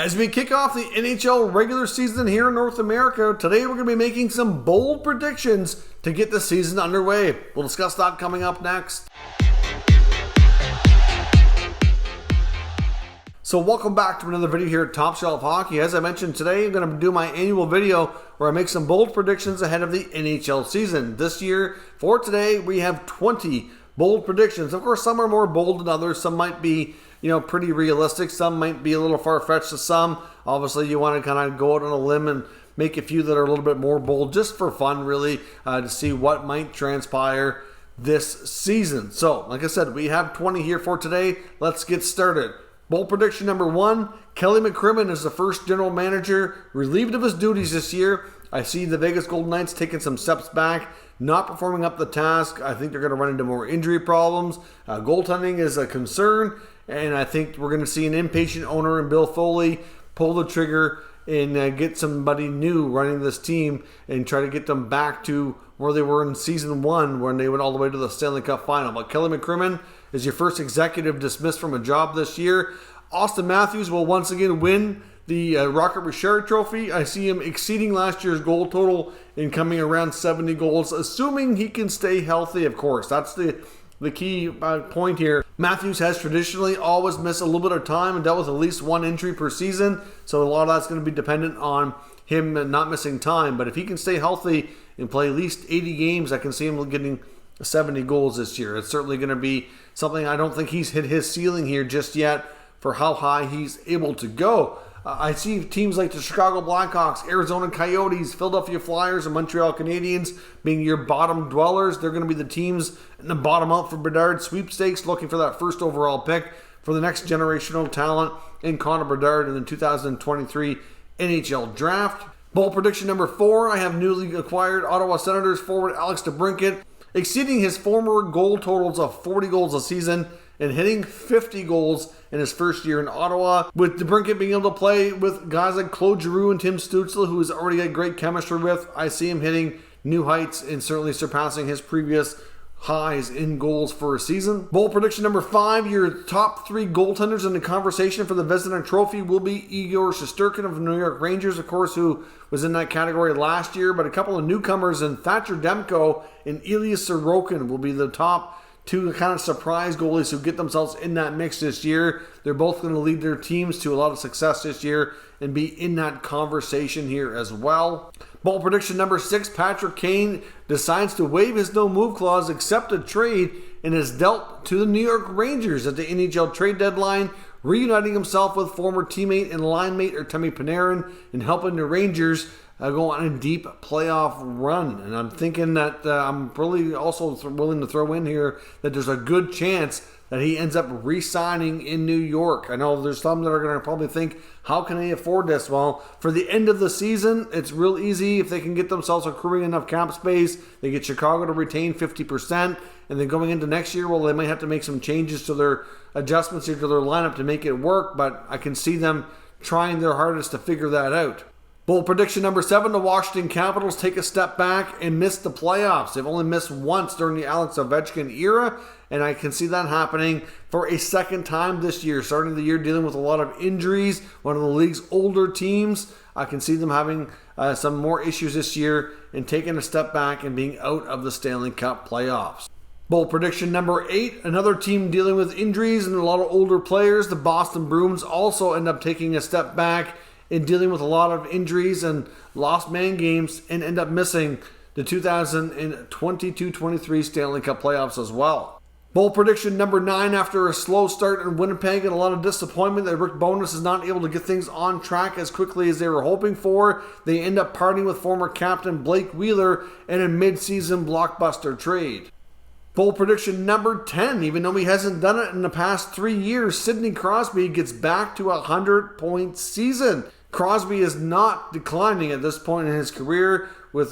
As we kick off the NHL regular season here in North America, today we're going to be making some bold predictions to get the season underway. We'll discuss that coming up next. So welcome back to another video here at Top Shelf Hockey. As I mentioned today, I'm going to do my annual video where I make some bold predictions ahead of the NHL season. This year, for today, we have 20 bold predictions. Of course, some are more bold than others. Some might be pretty realistic. Some might be a little far-fetched to some. Obviously, you want to kind of go out on a limb and make a few that are a little bit more bold just for fun, really, to see what might transpire this season. So, like I said, we have 20 here for today. Let's get started. Bold prediction number 1, Kelly McCrimmon is the first general manager relieved of his duties this year. I see the Vegas Golden Knights taking some steps back, not performing up the task. I think they're going to run into more injury problems. Goaltending is a concern. And I think we're going to see an impatient owner in Bill Foley pull the trigger and get somebody new running this team and try to get them back to where they were in season 1 when they went all the way to the Stanley Cup final. But Kelly McCrimmon is your first executive dismissed from a job this year. Austin Matthews will once again win the Rocket Richard Trophy. I see him exceeding last year's goal total and coming around 70 goals, assuming he can stay healthy, of course. That's the key point here. Matthews has traditionally always missed a little bit of time and dealt with at least one injury per season, so a lot of that's going to be dependent on him not missing time. But if he can stay healthy and play at least 80 games, I can see him getting 70 goals this year. It's certainly going to be something. I don't think he's hit his ceiling here just yet for how high he's able to go. I see teams like the Chicago Blackhawks, Arizona Coyotes, Philadelphia Flyers, and Montreal Canadiens being your bottom dwellers. They're going to be the teams in the bottom out for Bedard sweepstakes, looking for that first overall pick for the next generational talent in Connor Bedard in the 2023 NHL Draft. Bold prediction number 4, I have newly acquired Ottawa Senators forward Alex DeBrincat exceeding his former goal totals of 40 goals a season and hitting 50 goals in his first year in Ottawa. With DeBrincat being able to play with guys like Claude Giroux and Tim Stützle, who he's already got great chemistry with, I see him hitting new heights and certainly surpassing his previous highs in goals for a season. Bold prediction number 5, your top 3 goaltenders in the conversation for the Vezina Trophy will be Igor Shesterkin of the New York Rangers, of course, who was in that category last year, but a couple of newcomers in Thatcher Demko and Ilya Sorokin will be the top 2 kind of surprise goalies who get themselves in that mix this year. They're both going to lead their teams to a lot of success this year and be in that conversation here as well. Bold prediction number 6, Patrick Kane decides to waive his no-move clause, accept a trade, and is dealt to the New York Rangers at the NHL trade deadline, reuniting himself with former teammate and line mate Artemi Panarin and helping the Rangers go on a deep playoff run. And I'm thinking that I'm really also willing to throw in here that there's a good chance that he ends up re-signing in New York. I know there's some that are going to probably think, how can he afford this? Well, for the end of the season, it's real easy. If they can get themselves accruing enough cap space, they get Chicago to retain 50%, and then going into next year, well, they might have to make some changes to their adjustments to their lineup to make it work, but I can see them trying their hardest to figure that out. Bold prediction number 7, the Washington Capitals take a step back and miss the playoffs. They've only missed once during the Alex Ovechkin era, and I can see that happening for a second time this year. Starting the year dealing with a lot of injuries, one of the league's older teams. I can see them having some more issues this year and taking a step back and being out of the Stanley Cup playoffs. Bold prediction number 8, another team dealing with injuries and a lot of older players. The Boston Bruins also end up taking a step back in dealing with a lot of injuries and lost man games and end up missing the 2022-23 Stanley Cup playoffs as well. Bold prediction number 9, after a slow start in Winnipeg and a lot of disappointment that Rick Bowness is not able to get things on track as quickly as they were hoping for, they end up parting with former captain Blake Wheeler in a mid-season blockbuster trade. Bold prediction number 10, even though he hasn't done it in the past 3 years, Sidney Crosby gets back to a 100-point season. Crosby is not declining at this point in his career, with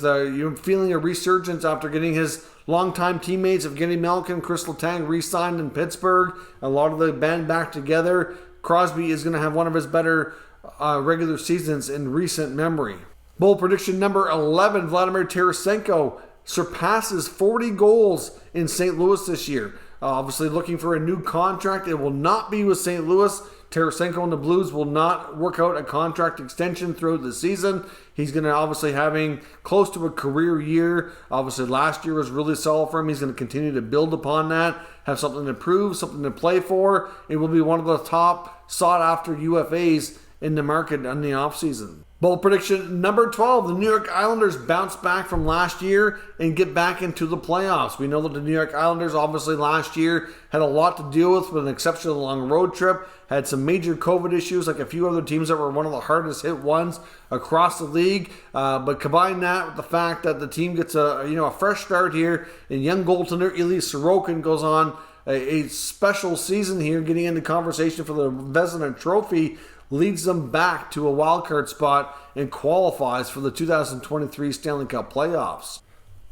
feeling a resurgence after getting his longtime teammates of Evgeny Malkin, Chris Letang re-signed in Pittsburgh. A lot of the band back together. Crosby is going to have one of his better regular seasons in recent memory. Bold prediction number 11, Vladimir Tarasenko surpasses 40 goals in St. Louis this year. Obviously looking for a new contract. It will not be with St. Louis. Tarasenko and the Blues will not work out a contract extension throughout the season. He's going to obviously having close to a career year. Obviously last year was really solid for him. He's going to continue to build upon that, have something to prove, something to play for. It will be one of the top sought after UFAs in the market in the offseason. Bold prediction number 12. The New York Islanders bounce back from last year and get back into the playoffs. We know that the New York Islanders obviously last year had a lot to deal with an exceptionally long road trip, had some major COVID issues like a few other teams that were one of the hardest hit ones across the league. But combine that with the fact that the team gets a fresh start here, and young goaltender Ilya Sorokin goes on a special season here, getting into conversation for the Vezina Trophy, leads them back to a wildcard spot and qualifies for the 2023 Stanley Cup playoffs.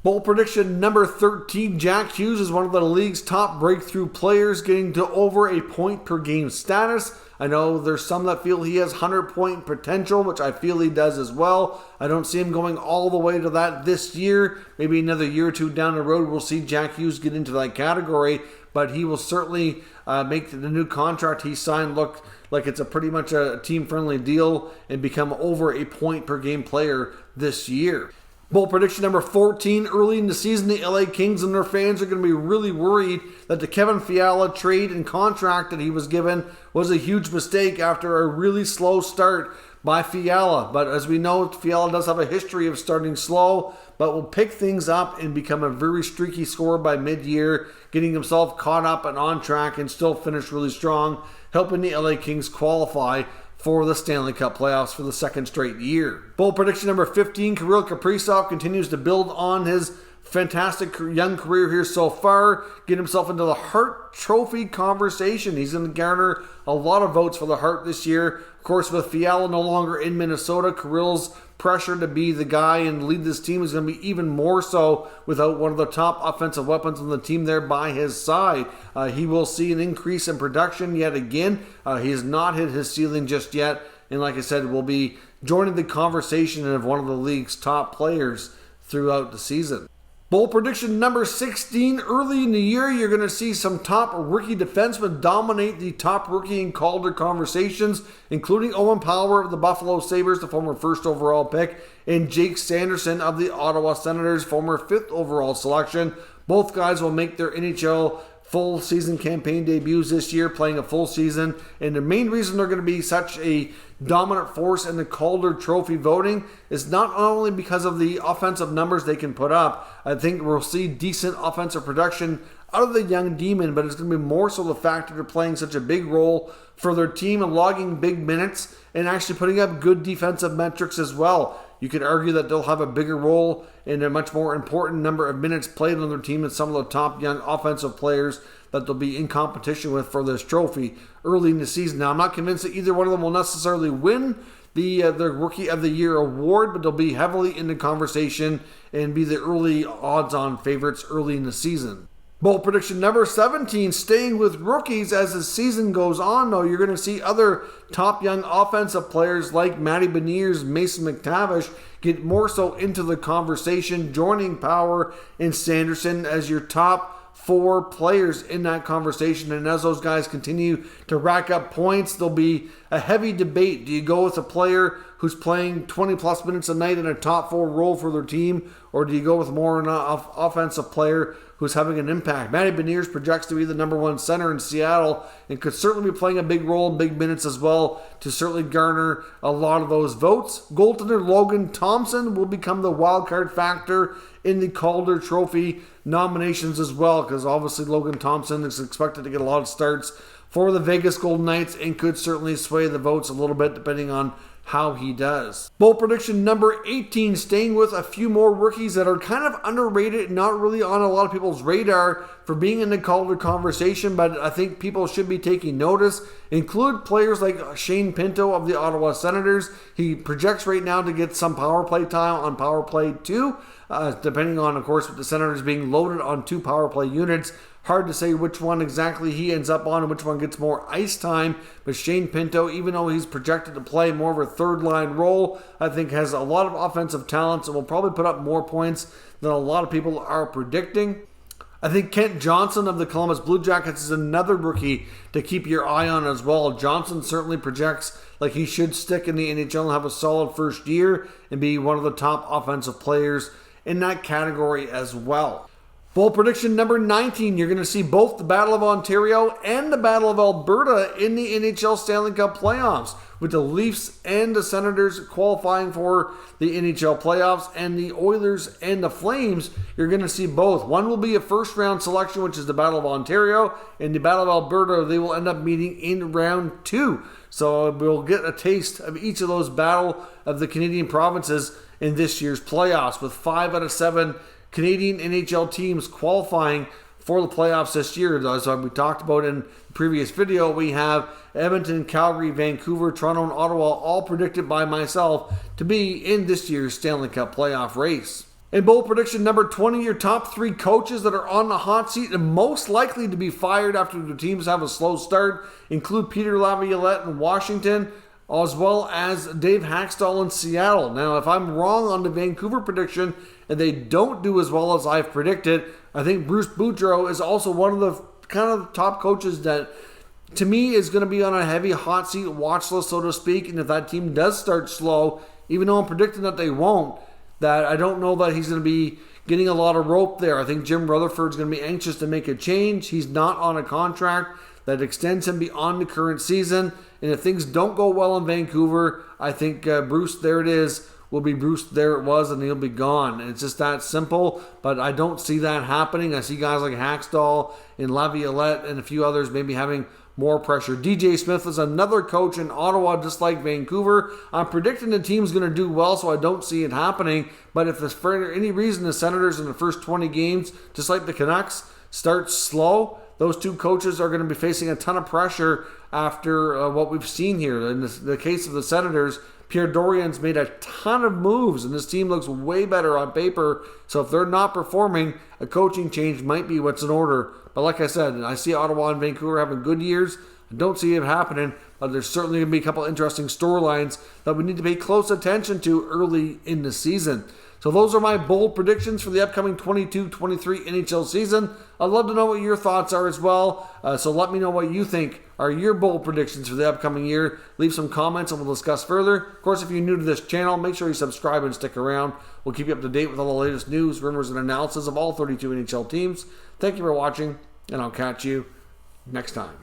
Bold prediction number 13. Jack Hughes is one of the league's top breakthrough players, getting to over a point per game status. I know there's some that feel he has 100-point potential, which I feel he does as well. I don't see him going all the way to that this year. Maybe another year or two down the road we'll see Jack Hughes get into that category, but he will certainly make the new contract he signed look like it's a pretty much a team-friendly deal and become over a point per game player this year. Bold prediction number 14. Early in the season, the LA Kings and their fans are going to be really worried that the Kevin Fiala trade and contract that he was given was a huge mistake after a really slow start by Fiala. But as we know, Fiala does have a history of starting slow, but will pick things up and become a very streaky scorer by mid-year, getting himself caught up and on track and still finish really strong, helping the LA Kings qualify for the Stanley Cup playoffs for the second straight year. Bold prediction number 15. Kirill Kaprizov continues to build on his fantastic young career here so far, get himself into the Hart Trophy conversation. He's going to garner a lot of votes for the Hart this year. Of course, with Fiala no longer in Minnesota, Kirill's pressure to be the guy and lead this team is going to be even more so without one of the top offensive weapons on the team there by his side. He will see an increase in production yet again. He has not hit his ceiling just yet, and like I said, will be joining the conversation of one of the league's top players throughout the season. Bold prediction number 16. Early in the year, you're going to see some top rookie defensemen dominate the top rookie and Calder conversations, including Owen Power of the Buffalo Sabres, the former first overall pick, and Jake Sanderson of the Ottawa Senators, former fifth overall selection. Both guys will make their NHL full season campaign debuts this year, playing a full season. And the main reason they're going to be such a dominant force in the Calder Trophy voting is not only because of the offensive numbers they can put up. I think we'll see decent offensive production out of the young demon, but it's going to be more so the fact that they're playing such a big role for their team and logging big minutes and actually putting up good defensive metrics as well. You could argue that they'll have a bigger role and a much more important number of minutes played on their team than some of the top young offensive players that they'll be in competition with for this trophy early in the season. Now, I'm not convinced that either one of them will necessarily win the Rookie of the Year award, but they'll be heavily in the conversation and be the early odds-on favorites early in the season. Bold prediction number 17, staying with rookies as the season goes on, though, you're going to see other top young offensive players like Matty Beniers, Mason McTavish get more so into the conversation, joining Power and Sanderson as your top four players in that conversation. And as those guys continue to rack up points, there'll be a heavy debate. Do you go with a player who's playing 20 plus minutes a night in a top four role for their team, or do you go with more an offensive player who's having an impact? Matty Beniers projects to be the number one center in Seattle and could certainly be playing a big role in big minutes as well to certainly garner a lot of those votes. Goaltender Logan Thompson will become the wild card factor in the Calder Trophy nominations as well, because obviously Logan Thompson is expected to get a lot of starts for the Vegas Golden Knights and could certainly sway the votes a little bit depending on how he does. Bold prediction number 18, staying with a few more rookies that are kind of underrated and not really on a lot of people's radar for being in the Calder conversation, but I think people should be taking notice. Include players like Shane Pinto of the Ottawa Senators. He projects right now to get some power play time on power play 2, depending on, of course, with the Senators being loaded on 2 power play units. Hard to say which one exactly he ends up on and which one gets more ice time. But Shane Pinto, even though he's projected to play more of a third-line role, I think has a lot of offensive talents and will probably put up more points than a lot of people are predicting. I think Kent Johnson of the Columbus Blue Jackets is another rookie to keep your eye on as well. Johnson certainly projects like he should stick in the NHL and have a solid first year and be one of the top offensive players in that category as well. Bold prediction number 19, you're going to see both the Battle of Ontario and the Battle of Alberta in the NHL Stanley Cup playoffs, with the Leafs and the Senators qualifying for the NHL playoffs, and the Oilers and the Flames. You're going to see both. One will be a first-round selection, which is the Battle of Ontario, and the Battle of Alberta, they will end up meeting in round 2. So we'll get a taste of each of those battle of the Canadian provinces in this year's playoffs, with 5 out of 7 Canadian NHL teams qualifying for the playoffs this year. As we talked about in the previous video, we have Edmonton, Calgary, Vancouver, Toronto, and Ottawa all predicted by myself to be in this year's Stanley Cup playoff race. In bold prediction number 20, your top 3 coaches that are on the hot seat and most likely to be fired after the teams have a slow start include Peter Laviolette in Washington, as well as Dave Haxtell in Seattle. Now, if I'm wrong on the Vancouver prediction and they don't do as well as I've predicted, I think Bruce Boudreau is also one of the kind of top coaches that, to me, is going to be on a heavy hot seat watch list, so to speak. And if that team does start slow, even though I'm predicting that they won't, that I don't know that he's going to be getting a lot of rope there. I think Jim Rutherford's going to be anxious to make a change. He's not on a contract that extends him beyond the current season. And if things don't go well in Vancouver, I think Bruce, there it is, will be Bruce, there it was, and he'll be gone. And it's just that simple, but I don't see that happening. I see guys like Haxtell and Laviolette and a few others maybe having more pressure. DJ Smith is another coach in Ottawa, just like Vancouver. I'm predicting the team's going to do well, so I don't see it happening. But if for any reason the Senators in the first 20 games, just like the Canucks, start slow, those two coaches are going to be facing a ton of pressure after what we've seen here. In the case of the Senators, Pierre Dorian's made a ton of moves, and this team looks way better on paper. So if they're not performing, a coaching change might be what's in order. But like I said, I see Ottawa and Vancouver having good years. I don't see it happening, but there's certainly going to be a couple interesting storylines that we need to pay close attention to early in the season. So those are my bold predictions for the upcoming 22-23 NHL season. I'd love to know what your thoughts are as well. So let me know what you think are your bold predictions for the upcoming year. Leave some comments and we'll discuss further. Of course, if you're new to this channel, make sure you subscribe and stick around. We'll keep you up to date with all the latest news, rumors, and analysis of all 32 NHL teams. Thank you for watching, and I'll catch you next time.